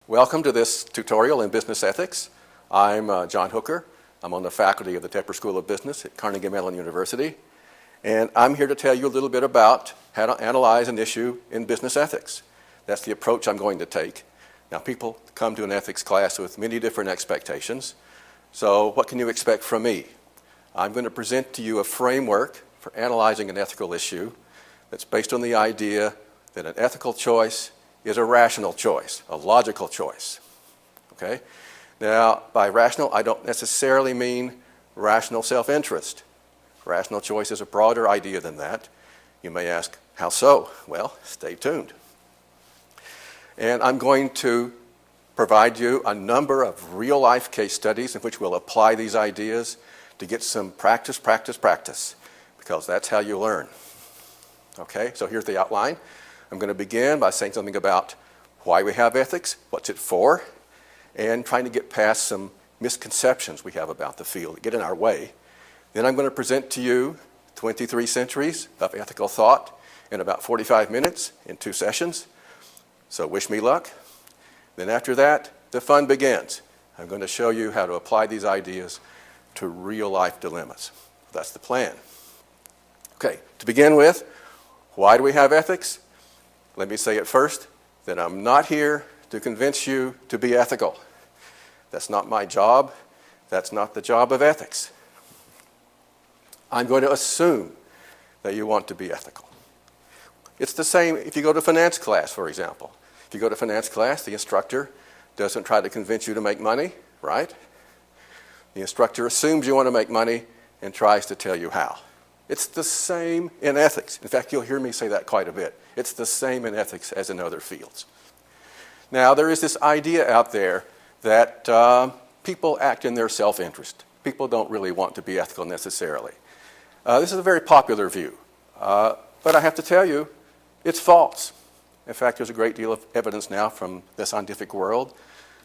Welcome to this tutorial in business ethics. I'm John Hooker. I'm on the faculty of the Tepper School of Business at Carnegie Mellon University. And I'm here to tell you a little bit about how to analyze an issue in business ethics. That's the approach I'm going to take. Now, people come to an ethics class with many different expectations. So what can you expect from me? I'm going to present to you a framework for analyzing an ethical issue that's based on the idea that an ethical choice is a rational choice, a logical choice. Okay? Now, by rational, I don't necessarily mean rational self-interest. Rational choice is a broader idea than that. You may ask, how so? Well, stay tuned. And I'm going to provide you a number of real-life case studies in which we'll apply these ideas to get some practice, because that's how you learn. Okay, so here's the outline. I'm going to begin by saying something about why we have ethics, what's it for, and trying to get past some misconceptions we have about the field that get in our way. Then I'm going to present to you 23 centuries of ethical thought in about 45 minutes in 2 sessions. So wish me luck. Then after that, the fun begins. I'm going to show you how to apply these ideas to real-life dilemmas. That's the plan. Okay, to begin with, why do we have ethics? Let me say it first, that I'm not here to convince you to be ethical. That's not my job. That's not the job of ethics. I'm going to assume that you want to be ethical. It's the same if you go to finance class, for example. If you go to finance class, the instructor doesn't try to convince you to make money, right? The instructor assumes you want to make money and tries to tell you how. It's the same in ethics. In fact, you'll hear me say that quite a bit. It's the same in ethics as in other fields. Now, there is this idea out there that people act in their self-interest. People don't really want to be ethical necessarily. This is a very popular view. But I have to tell you, it's false. In fact, there's a great deal of evidence now from the scientific world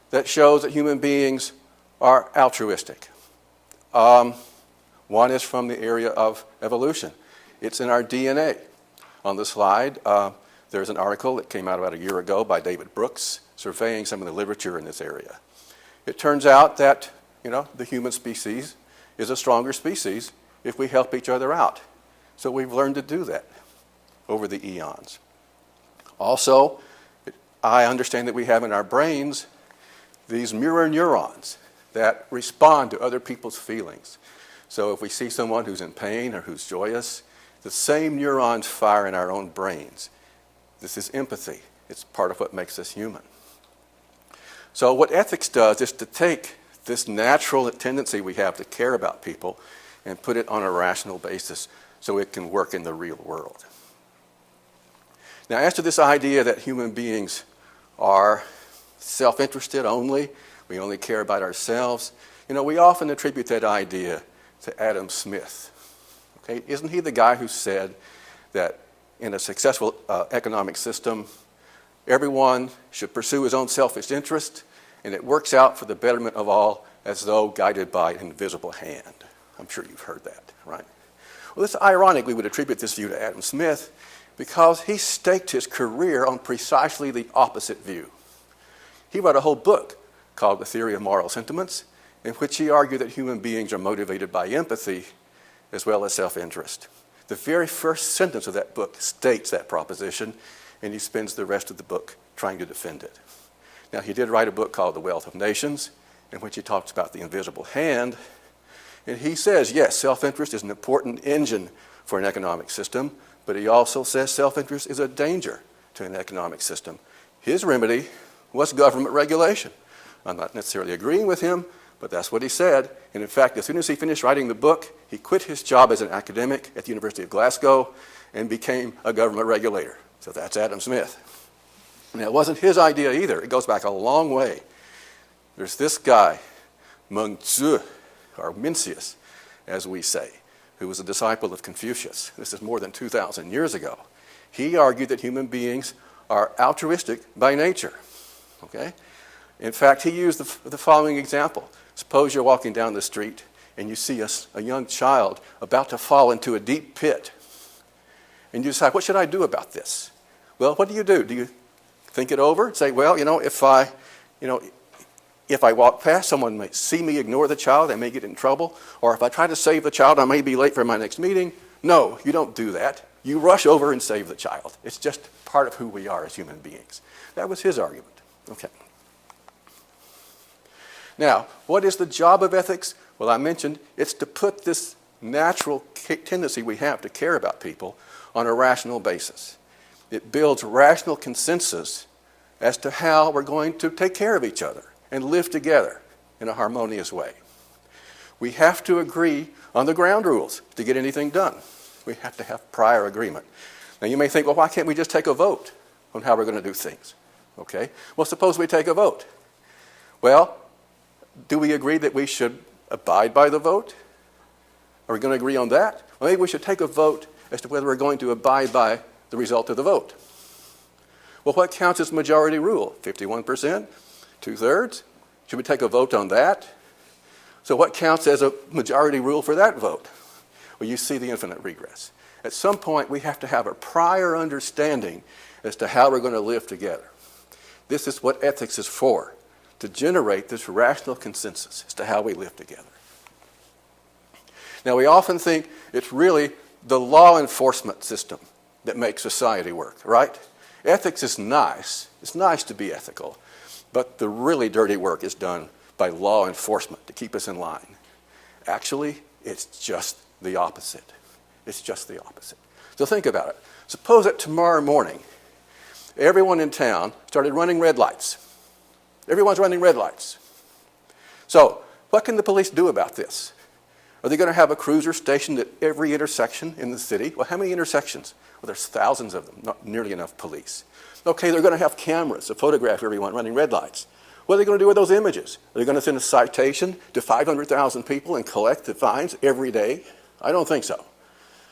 that shows that human beings are altruistic. One is from the area of evolution. It's in our DNA. On the slide, there's an article that came out about a year ago by David Brooks surveying some of the literature in this area. It turns out that, the human species is a stronger species if we help each other out. So we've learned to do that over the eons. Also, I understand that we have in our brains these mirror neurons that respond to other people's feelings. So if we see someone who's in pain or who's joyous, the same neurons fire in our own brains. This is empathy. It's part of what makes us human. So what ethics does is to take this natural tendency we have to care about people and put it on a rational basis so it can work in the real world. Now, as to this idea that human beings are self-interested only, we only care about ourselves, we often attribute that idea to Adam Smith. Okay? Isn't he the guy who said that in a successful economic system, everyone should pursue his own selfish interest, and it works out for the betterment of all as though guided by an invisible hand? I'm sure you've heard that, right? Well, it's ironic we would attribute this view to Adam Smith because he staked his career on precisely the opposite view. He wrote a whole book called The Theory of Moral Sentiments, in which he argued that human beings are motivated by empathy as well as self-interest. The very first sentence of that book states that proposition, and he spends the rest of the book trying to defend it. Now, he did write a book called The Wealth of Nations, in which he talks about the invisible hand, and he says, yes, self-interest is an important engine for an economic system, but he also says self-interest is a danger to an economic system. His remedy was government regulation. I'm not necessarily agreeing with him, but that's what he said. And in fact, as soon as he finished writing the book, he quit his job as an academic at the University of Glasgow and became a government regulator. So that's Adam Smith. Now, it wasn't his idea either. It goes back a long way. There's this guy, Meng Tzu, or Mencius, as we say, who was a disciple of Confucius. This is more than 2,000 years ago. He argued that human beings are altruistic by nature. Okay? In fact, he used the following example. Suppose you're walking down the street and you see a young child about to fall into a deep pit. And you decide, what should I do about this? Well, what do? Do you think it over and say, well, if I You know, if I walk past, someone may see me ignore the child, I may get in trouble. Or if I try to save the child, I may be late for my next meeting. No, you don't do that. You rush over and save the child. It's just part of who we are as human beings. That was his argument. Okay. Now, what is the job of ethics? Well, I mentioned it's to put this natural tendency we have to care about people on a rational basis. It builds rational consensus as to how we're going to take care of each other and live together in a harmonious way. We have to agree on the ground rules to get anything done. We have to have prior agreement. Now you may think, well, why can't we just take a vote on how we're going to do things? Okay, well, suppose we take a vote. Well, do we agree that we should abide by the vote? Are we going to agree on that? Well, maybe we should take a vote as to whether we're going to abide by the result of the vote. Well, what counts as majority rule? 51%? 2/3? Should we take a vote on that? So what counts as a majority rule for that vote? Well, you see the infinite regress. At some point, we have to have a prior understanding as to how we're going to live together. This is what ethics is for, to generate this rational consensus as to how we live together. Now, we often think it's really the law enforcement system that makes society work, right? Ethics is nice. It's nice to be ethical. But the really dirty work is done by law enforcement to keep us in line. Actually, it's just the opposite. It's just the opposite. So think about it. Suppose that tomorrow morning, everyone in town started running red lights. Everyone's running red lights. So what can the police do about this? Are they going to have a cruiser stationed at every intersection in the city? Well, how many intersections? Well, there's thousands of them, not nearly enough police. Okay, they're going to have cameras to photograph everyone running red lights. What are they going to do with those images? Are they going to send a citation to 500,000 people and collect the fines every day? I don't think so,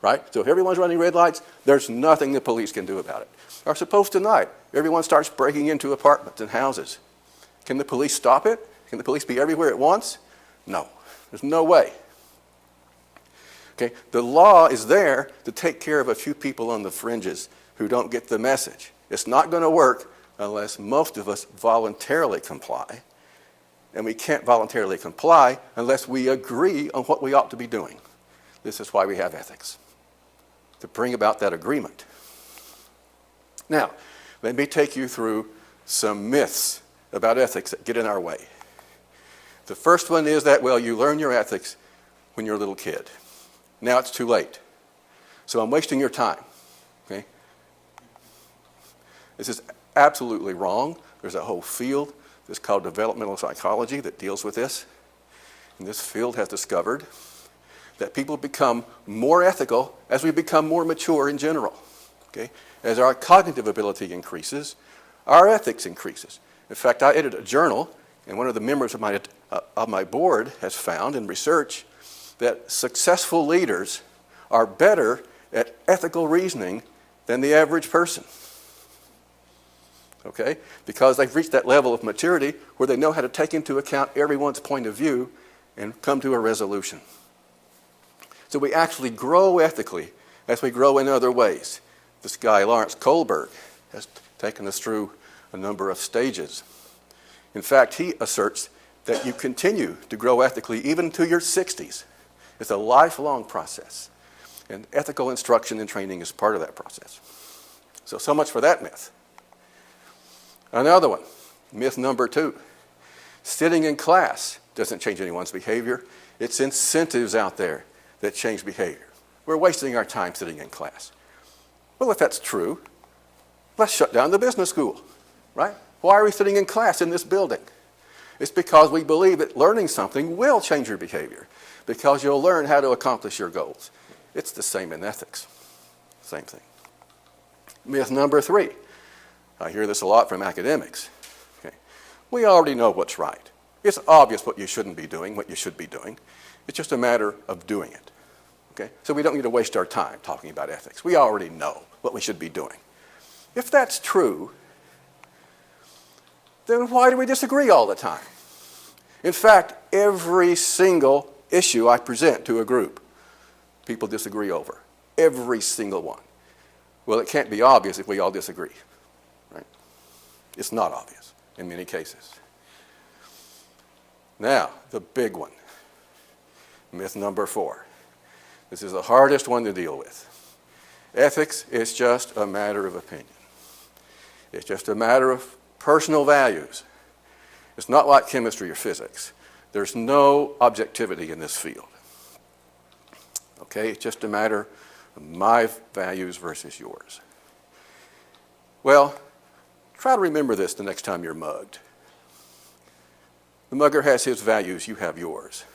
right? So if everyone's running red lights, there's nothing the police can do about it. Or suppose tonight, everyone starts breaking into apartments and houses. Can the police stop it? Can the police be everywhere at once? No, there's no way. Okay, the law is there to take care of a few people on the fringes who don't get the message. It's not going to work unless most of us voluntarily comply. And we can't voluntarily comply unless we agree on what we ought to be doing. This is why we have ethics, to bring about that agreement. Now, let me take you through some myths about ethics that get in our way. The first one is that, well, you learn your ethics when you're a little kid. Now it's too late. So I'm wasting your time. Okay? This is absolutely wrong. There's a whole field that's called Developmental Psychology that deals with this. And this field has discovered that people become more ethical as we become more mature in general. Okay? As our cognitive ability increases, our ethics increases. In fact, I edit a journal, and one of the members of my board has found in research that successful leaders are better at ethical reasoning than the average person. Okay? Because they've reached that level of maturity where they know how to take into account everyone's point of view and come to a resolution. So we actually grow ethically as we grow in other ways. This guy, Lawrence Kohlberg, has taken us through a number of stages. In fact, he asserts that you continue to grow ethically even to your 60s. It's a lifelong process. And ethical instruction and training is part of that process. So much for that myth. Another one, myth number 2. Sitting in class doesn't change anyone's behavior. It's incentives out there that change behavior. We're wasting our time sitting in class. Well, if that's true, let's shut down the business school, right? Why are we sitting in class in this building? It's because we believe that learning something will change your behavior, because you'll learn how to accomplish your goals. It's the same in ethics. Same thing. Myth number 3. I hear this a lot from academics. Okay. We already know what's right. It's obvious what you shouldn't be doing, what you should be doing. It's just a matter of doing it. Okay? So we don't need to waste our time talking about ethics. We already know what we should be doing. If that's true, then why do we disagree all the time? In fact, every single issue I present to a group, people disagree over. Every single one. Well, it can't be obvious if we all disagree. Right? It's not obvious in many cases. Now, the big one, myth number 4. This is the hardest one to deal with. Ethics is just a matter of opinion. It's just a matter of personal values. It's not like chemistry or physics. There's no objectivity in this field. Okay, it's just a matter of my values versus yours. Well, try to remember this the next time you're mugged. The mugger has his values, you have yours.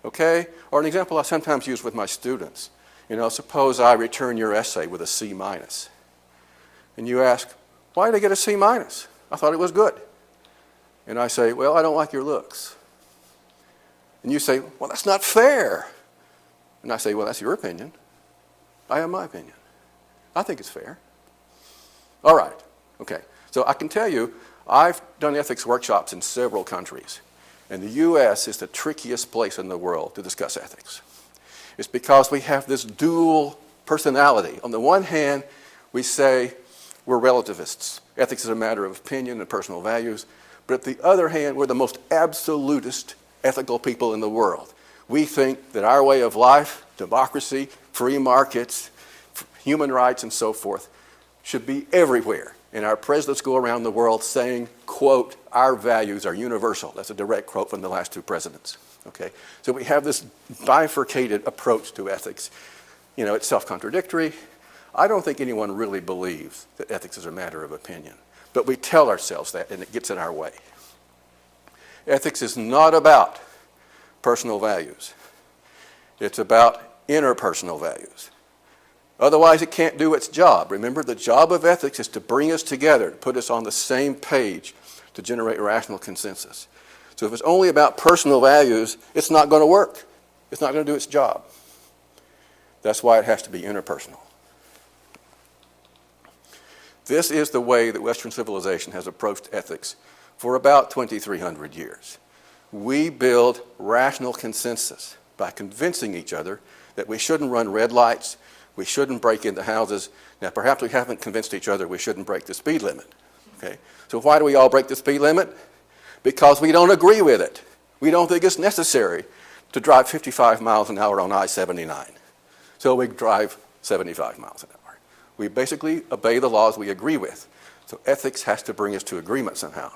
Okay? Or an example I sometimes use with my students. Suppose I return your essay with a C-. And you ask, why did I get a C-? I thought it was good. And I say, well, I don't like your looks. And you say, well, that's not fair. And I say, well, that's your opinion. I have my opinion. I think it's fair. All right. Okay. So I can tell you, I've done ethics workshops in several countries. And the U.S. is the trickiest place in the world to discuss ethics. It's because we have this dual personality. On the one hand, we say we're relativists. Ethics is a matter of opinion and personal values. But at the other hand, we're the most absolutist ethical people in the world. We think that our way of life, democracy, free markets, human rights, and so forth, should be everywhere. And our presidents go around the world saying, quote, our values are universal. That's a direct quote from the last 2 presidents. Okay? So we have this bifurcated approach to ethics. It's self-contradictory. I don't think anyone really believes that ethics is a matter of opinion. But we tell ourselves that, and it gets in our way. Ethics is not about personal values. It's about interpersonal values. Otherwise, it can't do its job. Remember, the job of ethics is to bring us together, to put us on the same page, to generate rational consensus. So if it's only about personal values, it's not going to work. It's not going to do its job. That's why it has to be interpersonal. This is the way that Western civilization has approached ethics for about 2,300 years. We build rational consensus by convincing each other that we shouldn't run red lights, we shouldn't break into houses. Now, perhaps we haven't convinced each other we shouldn't break the speed limit. Okay? So why do we all break the speed limit? Because we don't agree with it. We don't think it's necessary to drive 55 miles an hour on I-79. So we drive 75 miles an hour. We basically obey the laws we agree with. So ethics has to bring us to agreement somehow.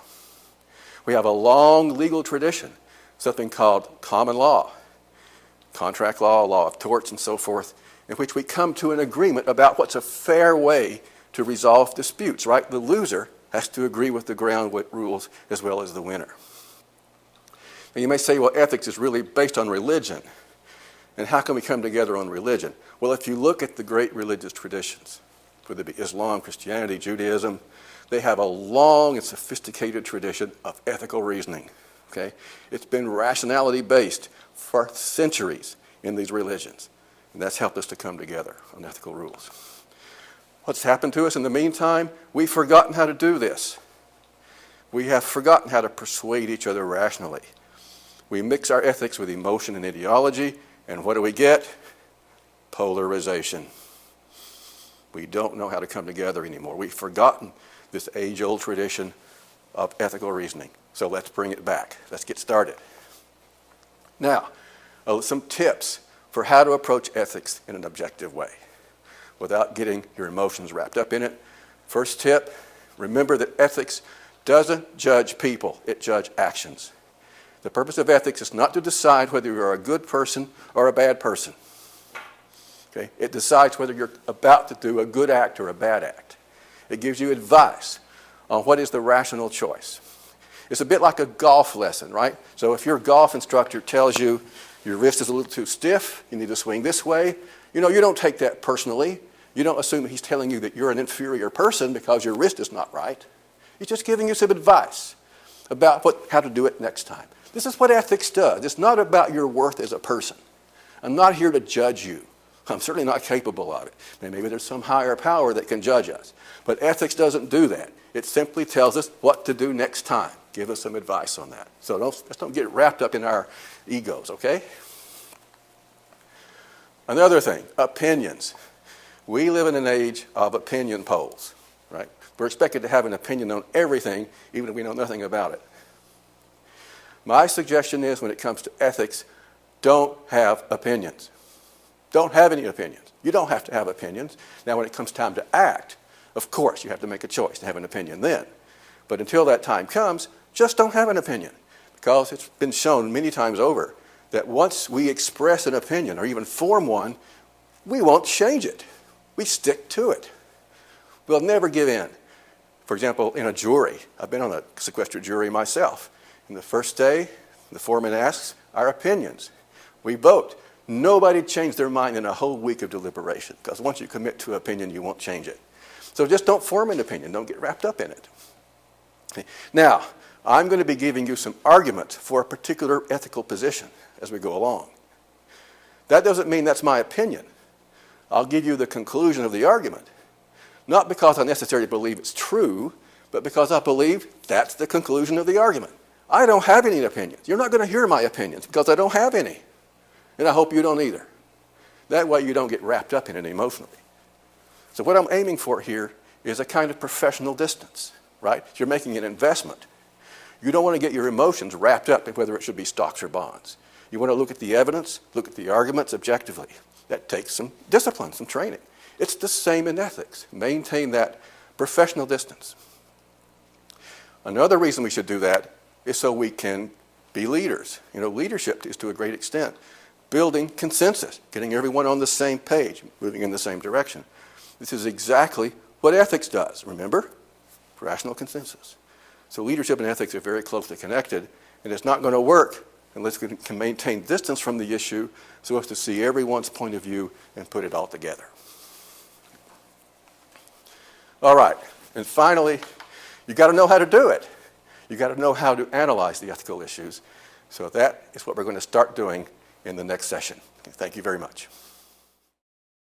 We have a long legal tradition, something called common law, contract law, law of torts, and so forth, in which we come to an agreement about what's a fair way to resolve disputes, right? The loser has to agree with the ground rules as well as the winner. Now you may say, well, ethics is really based on religion. And how can we come together on religion? Well, if you look at the great religious traditions, whether it be Islam, Christianity, Judaism, they have a long and sophisticated tradition of ethical reasoning. Okay? It's been rationality-based for centuries in these religions. And that's helped us to come together on ethical rules. What's happened to us in the meantime? We've forgotten how to do this. We have forgotten how to persuade each other rationally. We mix our ethics with emotion and ideology, and what do we get? Polarization. We don't know how to come together anymore. We've forgotten this age-old tradition of ethical reasoning. So let's bring it back. Let's get started. Now, some tips for how to approach ethics in an objective way without getting your emotions wrapped up in it. First tip, remember that ethics doesn't judge people, it judges actions. The purpose of ethics is not to decide whether you're a good person or a bad person. Okay? It decides whether you're about to do a good act or a bad act. It gives you advice on what is the rational choice. It's a bit like a golf lesson, right? So if your golf instructor tells you your wrist is a little too stiff, you need to swing this way, you don't take that personally. You don't assume he's telling you that you're an inferior person because your wrist is not right. He's just giving you some advice about how to do it next time. This is what ethics does. It's not about your worth as a person. I'm not here to judge you. I'm certainly not capable of it. Maybe there's some higher power that can judge us. But ethics doesn't do that. It simply tells us what to do next time. Give us some advice on that. So let's don't get wrapped up in our egos, okay? Another thing, opinions. We live in an age of opinion polls, right? We're expected to have an opinion on everything, even if we know nothing about it. My suggestion is, when it comes to ethics, don't have opinions. Don't have any opinions. You don't have to have opinions. Now, when it comes time to act, of course, you have to make a choice to have an opinion then. But until that time comes, just don't have an opinion. Because it's been shown many times over that once we express an opinion or even form one, we won't change it. We stick to it. We'll never give in. For example, in a jury, I've been on a sequestered jury myself. And the first day, the foreman asks our opinions. We vote. Nobody changed their mind in a whole week of deliberation, because once you commit to an opinion, you won't change it. So just don't form an opinion. Don't get wrapped up in it. Okay. Now, I'm going to be giving you some arguments for a particular ethical position as we go along. That doesn't mean that's my opinion. I'll give you the conclusion of the argument, not because I necessarily believe it's true, but because I believe that's the conclusion of the argument. I don't have any opinions. You're not going to hear my opinions because I don't have any. And I hope you don't either. That way you don't get wrapped up in it emotionally. So what I'm aiming for here is a kind of professional distance, right? You're making an investment. You don't want to get your emotions wrapped up in whether it should be stocks or bonds. You want to look at the evidence, look at the arguments objectively. That takes some discipline, some training. It's the same in ethics. Maintain that professional distance. Another reason we should do that is so we can be leaders. You know, leadership is to a great extent building consensus, getting everyone on the same page, moving in the same direction. This is exactly what ethics does, remember? Rational consensus. So leadership and ethics are very closely connected, and it's not going to work unless we can maintain distance from the issue so as to see everyone's point of view and put it all together. All right, and finally, you've got to know how to do it. You've got to know how to analyze the ethical issues. So that is what we're going to start doing in the next session. Thank you very much.